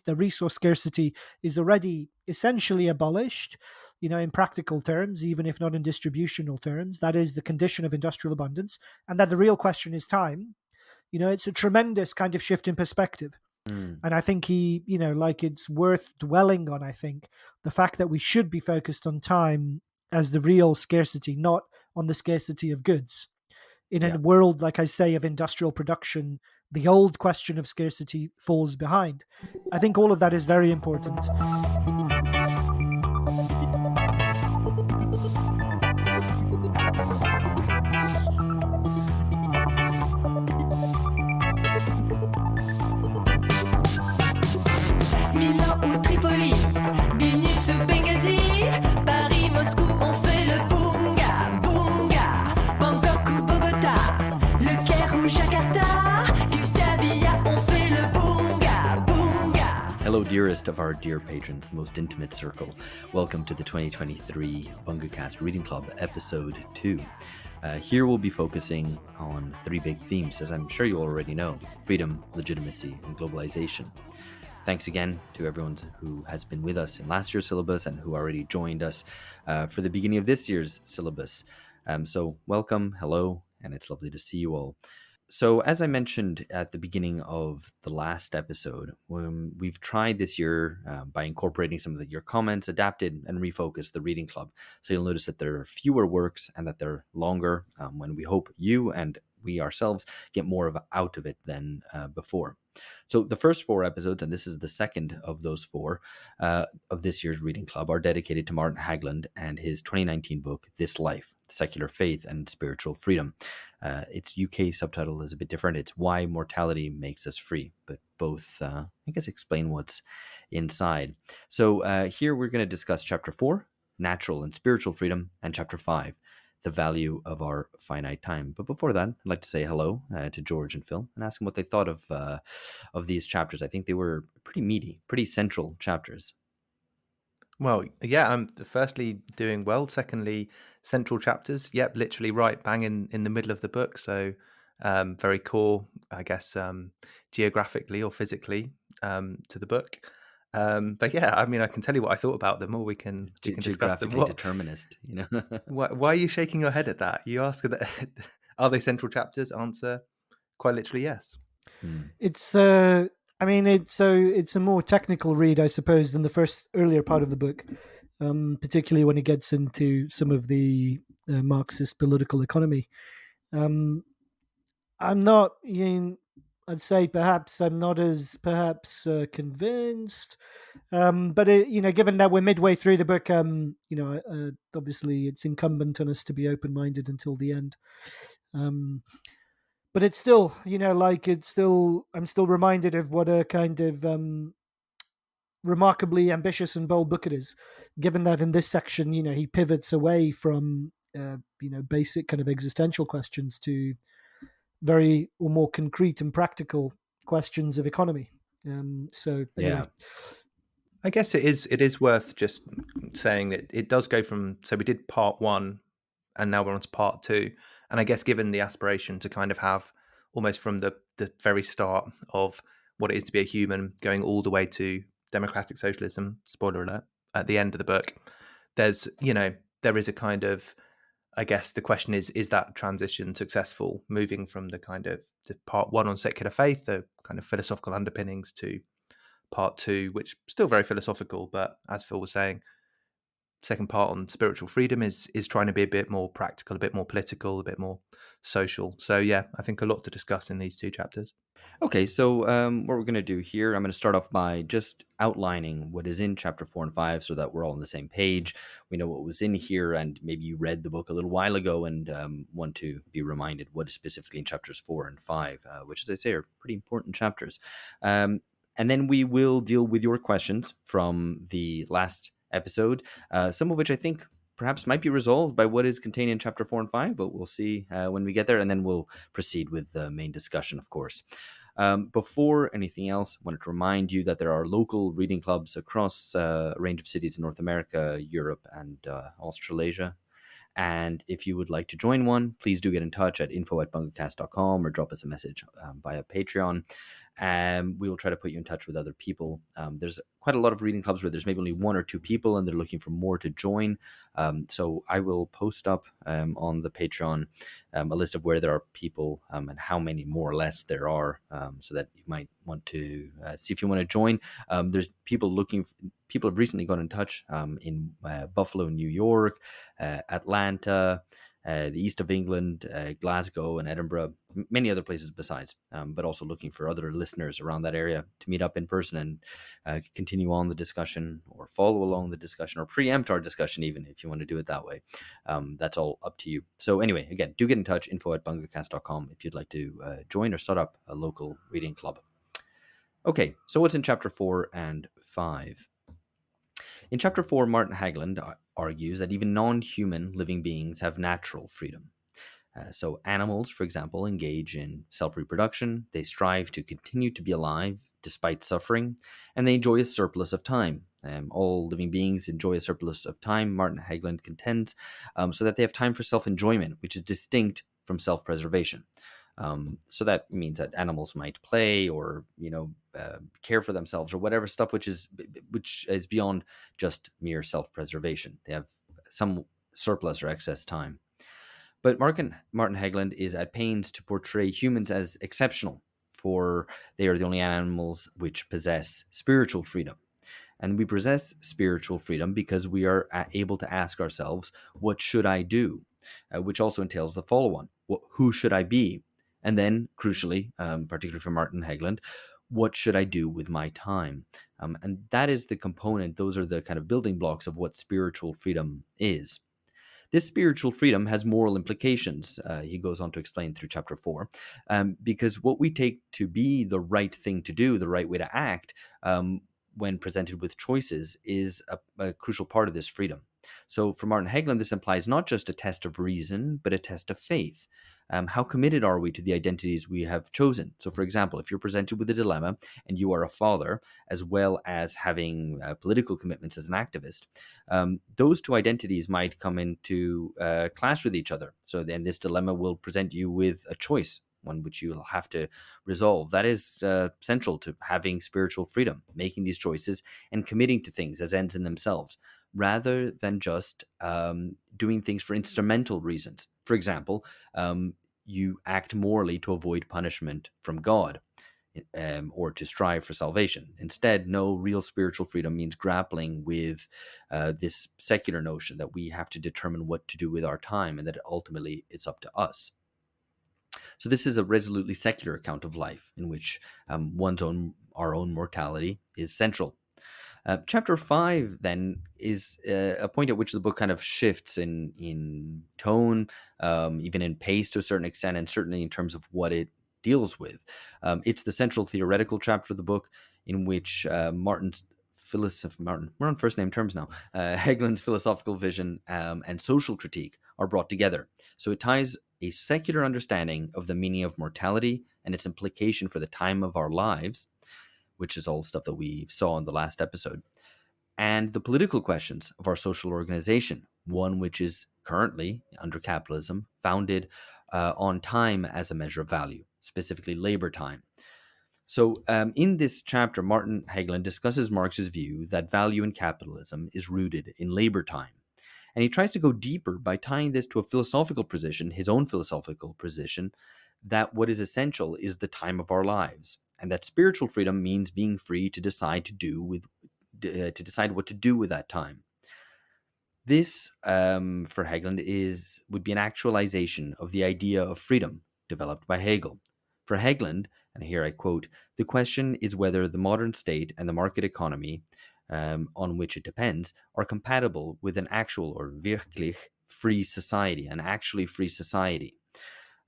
the resource scarcity is already essentially abolished, in practical terms, even if not in distributional terms. That is the condition of industrial abundance, and that the real question is time. It's a tremendous kind of shift in perspective. Mm. And I think it's worth dwelling on, I think, the fact that we should be focused on time as the real scarcity, not on the scarcity of goods. In Yeah. a world, like I say, of industrial production, the old question of scarcity falls behind. I think all of that is very important. Milan ou Tripoli, Vilnius ou Benghazi, Paris, Moscou, on fait le boonga, boonga. Bangkok ou Bogota, Le Caire ou Jakarta, Gustavia, on fait le boonga, boonga. Hello, dearest of our dear patrons, the most intimate circle. Welcome to the 2023 BungaCast Reading Club, Episode 2. Here we'll be focusing on three big themes, as I'm sure you already know: freedom, legitimacy, and globalization. Thanks again to everyone who has been with us in last year's syllabus and who already joined us for the beginning of this year's syllabus. So welcome, hello, and it's lovely to see you all. So as I mentioned at the beginning of the last episode, we've tried this year by incorporating some of your comments, adapted and refocused the reading club. So you'll notice that there are fewer works and that they're longer when we hope you and we ourselves get more out of it than before. So the first four episodes, and this is the second of those four of this year's reading club, are dedicated to Martin Hägglund and his 2019 book, This Life, Secular Faith and Spiritual Freedom. Its UK subtitle is a bit different. It's Why Mortality Makes Us Free, but both, I guess, explain what's inside. So here we're going to discuss Chapter 4, Natural and Spiritual Freedom, and Chapter 5, The Value of Our Finite Time. But before that, I'd like to say hello to George and Phil and ask them what they thought of these chapters. I think they were pretty meaty, pretty central chapters. Well, yeah, I'm firstly doing well. Secondly, central chapters. Yep, literally right bang in the middle of the book. So very core, I guess, geographically or physically to the book. But yeah, I mean, I can tell you what I thought about them, or we can discuss them. Geographically determinist, Why are you shaking your head at that? You ask, are they central chapters? Answer, quite literally, yes. It's it's a more technical read, I suppose, than the earlier part of the book, particularly when it gets into some of the Marxist political economy. I'm not, I'd say perhaps I'm not as convinced, but given that we're midway through the book, obviously it's incumbent on us to be open-minded until the end. But it's still, I'm still reminded of what a kind of remarkably ambitious and bold book it is, given that in this section, he pivots away from, basic kind of existential questions to very or more concrete and practical questions of economy. So anyway. Yeah. I guess it is worth just saying that it does go from, so we did part 1 and now we're on to part 2. And I guess given the aspiration to kind of have almost from the very start of what it is to be a human going all the way to democratic socialism, spoiler alert, at the end of the book, there's, there is a kind of, I guess the question is that transition successful, moving from the kind of the part 1 on secular faith, the kind of philosophical underpinnings, to part 2, which still very philosophical, but as Phil was saying, second part on spiritual freedom is trying to be a bit more practical, a bit more political, a bit more social. So yeah, I think a lot to discuss in these two chapters. Okay, so what we're going to do here, I'm going to start off by just outlining what is in chapter 4 and 5 so that we're all on the same page. We know what was in here, and maybe you read the book a little while ago and want to be reminded what is specifically in chapters 4 and 5, which, as I say, are pretty important chapters. And then we will deal with your questions from the last episode, some of which I think perhaps might be resolved by what is contained in chapter 4 and 5, but we'll see when we get there, and then we'll proceed with the main discussion, of course. Before anything else, I wanted to remind you that there are local reading clubs across a range of cities in North America, Europe, and Australasia. And if you would like to join one, please do get in touch at info@bungacast.com or drop us a message via Patreon. We will try to put you in touch with other people. There's quite a lot of reading clubs where there's maybe only 1 or 2 people and they're looking for more to join. So I will post up on the Patreon a list of where there are people and how many more or less there are, so that you might want to see if you want to join. There's people people have recently got in touch in Buffalo, New York, Atlanta, the east of England, Glasgow and Edinburgh, many other places besides, but also looking for other listeners around that area to meet up in person and continue on the discussion or follow along the discussion or preempt our discussion, even if you want to do it that way. That's all up to you. So anyway, again, do get in touch, info@bungacast.com if you'd like to join or start up a local reading club. Okay, so what's in chapter 4 and 5? In chapter 4, Martin Hägglund argues that even non-human living beings have natural freedom. So animals, for example, engage in self-reproduction, they strive to continue to be alive despite suffering, and they enjoy a surplus of time. All living beings enjoy a surplus of time, Martin Hägglund contends, so that they have time for self-enjoyment, which is distinct from self-preservation. So that means that animals might play or, care for themselves or whatever stuff which is beyond just mere self-preservation. They have some surplus or excess time. But Martin Hägglund is at pains to portray humans as exceptional, for they are the only animals which possess spiritual freedom. And we possess spiritual freedom because we are able to ask ourselves, what should I do? Which also entails the follow-on. Who should I be? And then, crucially, particularly for Martin Hägglund, what should I do with my time? And that is the component, those are the kind of building blocks of what spiritual freedom is. This spiritual freedom has moral implications, he goes on to explain through chapter 4, because what we take to be the right thing to do, the right way to act, when presented with choices, is a crucial part of this freedom. So for Martin Hägglund, this implies not just a test of reason, but a test of faith. How committed are we to the identities we have chosen? So for example, if you're presented with a dilemma and you are a father, as well as having political commitments as an activist, those two identities might come into clash with each other. So then this dilemma will present you with a choice, one which you will have to resolve. That is central to having spiritual freedom, making these choices and committing to things as ends in themselves, rather than just doing things for instrumental reasons. For example, you act morally to avoid punishment from God, or to strive for salvation. Instead, no, real spiritual freedom means grappling with this secular notion that we have to determine what to do with our time and that ultimately it's up to us. So this is a resolutely secular account of life in which our own mortality is central. Chapter 5 then is a point at which the book kind of shifts in tone, even in pace to a certain extent, and certainly in terms of what it deals with. It's the central theoretical chapter of the book in which we're on first name terms now, Hägglund's philosophical vision and social critique are brought together. So it ties a secular understanding of the meaning of mortality and its implication for the time of our lives, which is all stuff that we saw in the last episode, and the political questions of our social organization, one which is currently, under capitalism, founded on time as a measure of value, specifically labor time. So in this chapter, Martin Hägglund discusses Marx's view that value in capitalism is rooted in labor time. And he tries to go deeper by tying this to a philosophical position, his own philosophical position, that what is essential is the time of our lives, and that spiritual freedom means being free to decide what to do with that time. This, for Hägglund, would be an actualization of the idea of freedom developed by Hegel. For Hägglund, and here I quote, "The question is whether the modern state and the market economy on which it depends are compatible with an actual or wirklich free society, an actually free society."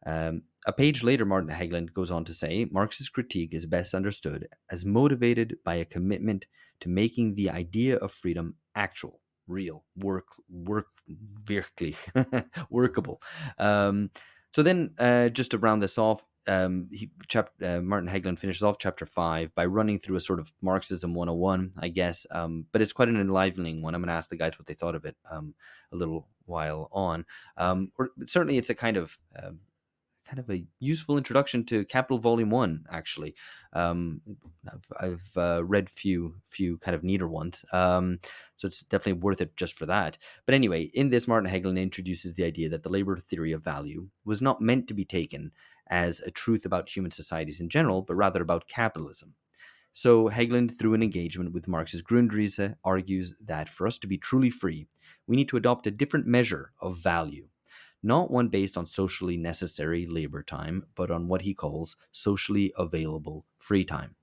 A page later, Martin Hägglund goes on to say, Marx's critique is best understood as motivated by a commitment to making the idea of freedom actual, real, wirklich, workable. So then, just to round this off, Martin Hägglund finishes off chapter 5 by running through a sort of Marxism 101, I guess, but it's quite an enlivening one. I'm going to ask the guys what they thought of it a little while on. Or certainly it's a kind of kind of a useful introduction to Capital Volume 1, actually. I've read few kind of neater ones, so it's definitely worth it just for that. But anyway, in this, Martin Hägglund introduces the idea that the labor theory of value was not meant to be taken as a truth about human societies in general, but rather about capitalism. So Hägglund, through an engagement with Marx's Grundrisse, argues that for us to be truly free, we need to adopt a different measure of value, not one based on socially necessary labor time, but on what he calls socially available free time.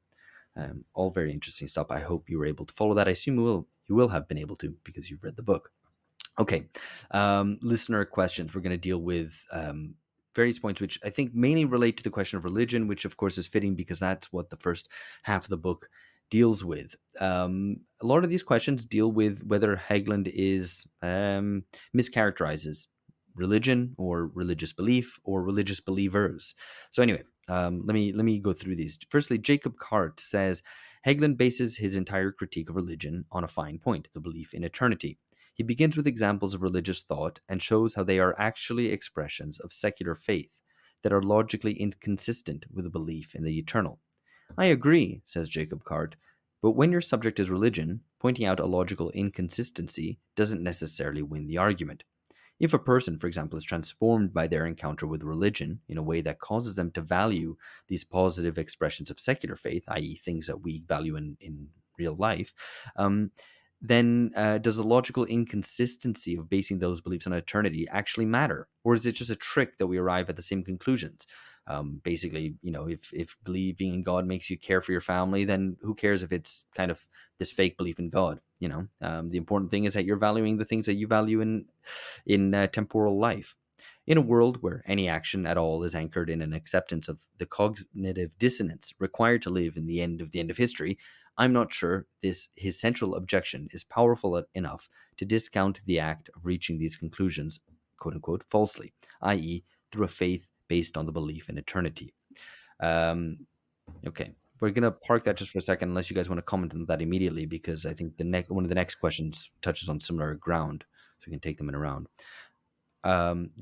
All very interesting stuff. I hope you were able to follow that. I assume you will have been able to because you've read the book. Okay, listener questions. We're going to deal with various points, which I think mainly relate to the question of religion, which of course is fitting because that's what the first half of the book deals with. A lot of these questions deal with whether Hägglund is mischaracterizes religion or religious belief or religious believers. So anyway, let me go through these. Firstly, Jacob Cart says Hägglund bases his entire critique of religion on a fine point: the belief in eternity. He begins with examples of religious thought and shows how they are actually expressions of secular faith that are logically inconsistent with a belief in the eternal. I agree, says Jacob Cart, but when your subject is religion, pointing out a logical inconsistency doesn't necessarily win the argument. If a person, for example, is transformed by their encounter with religion in a way that causes them to value these positive expressions of secular faith, i.e. things that we value in real life, then does the logical inconsistency of basing those beliefs on eternity actually matter? Or is it just a trick that we arrive at the same conclusions? Basically, if believing in God makes you care for your family, then who cares if it's kind of this fake belief in God? The important thing is that you're valuing the things that you value in temporal life. In a world where any action at all is anchored in an acceptance of the cognitive dissonance required to live in the end of history, I'm not sure his central objection is powerful enough to discount the act of reaching these conclusions, quote unquote, falsely, i.e., through a faith based on the belief in eternity. Okay, we're going to park that just for a second, unless you guys want to comment on that immediately, because I think one of the next questions touches on similar ground, so we can take them in a round.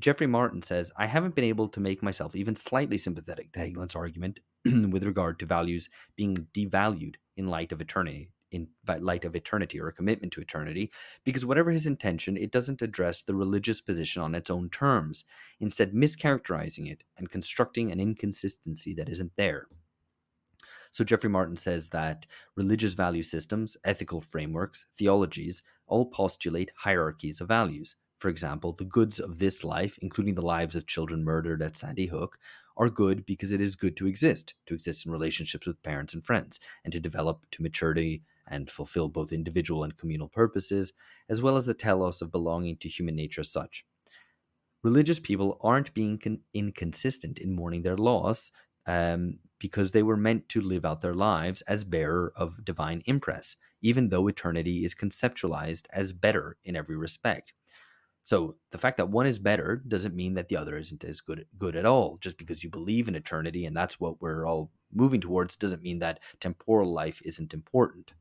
Jeffrey Martin says, I haven't been able to make myself even slightly sympathetic to Hägglund's argument with regard to values being devalued in light of eternity, or a commitment to eternity, because whatever his intention, it doesn't address the religious position on its own terms, instead mischaracterizing it and constructing an inconsistency that isn't there. So Jeffrey Martin says that religious value systems, ethical frameworks, theologies all postulate hierarchies of values. For example, the goods of this life, including the lives of children murdered at Sandy Hook, are good because it is good to exist in relationships with parents and friends, and to develop to maturity and fulfill both individual and communal purposes, as well as the telos of belonging to human nature as such. Religious people aren't being inconsistent in mourning their loss because they were meant to live out their lives as bearer of divine impress, even though eternity is conceptualized as better in every respect. So the fact that one is better doesn't mean that the other isn't as good at all. Just because you believe in eternity and that's what we're all moving towards doesn't mean that temporal life isn't important.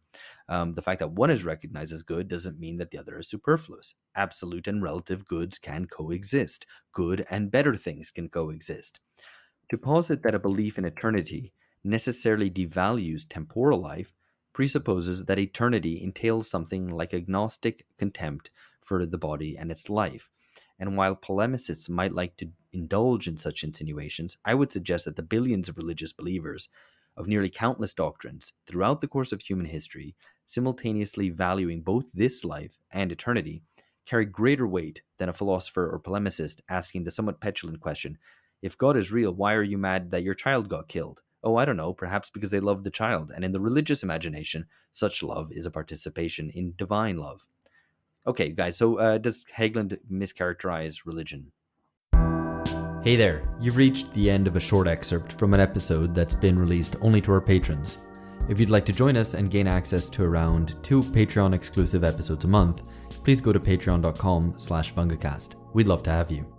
The fact that one is recognized as good doesn't mean that the other is superfluous. Absolute and relative goods can coexist. Good and better things can coexist. To posit that a belief in eternity necessarily devalues temporal life presupposes that eternity entails something like agnostic contempt for the body and its life. And while polemicists might like to indulge in such insinuations, I would suggest that the billions of religious believers of nearly countless doctrines throughout the course of human history, simultaneously valuing both this life and eternity, carry greater weight than a philosopher or polemicist asking the somewhat petulant question, if God is real, why are you mad that your child got killed? Oh, I don't know, perhaps because they love the child, and in the religious imagination, such love is a participation in divine love. Okay, guys, so does Hägglund mischaracterize religion? Hey there, you've reached the end of a short excerpt from an episode that's been released only to our patrons. If you'd like to join us and gain access to around 2 Patreon exclusive episodes a month, please go to patreon.com/bungacast. We'd love to have you.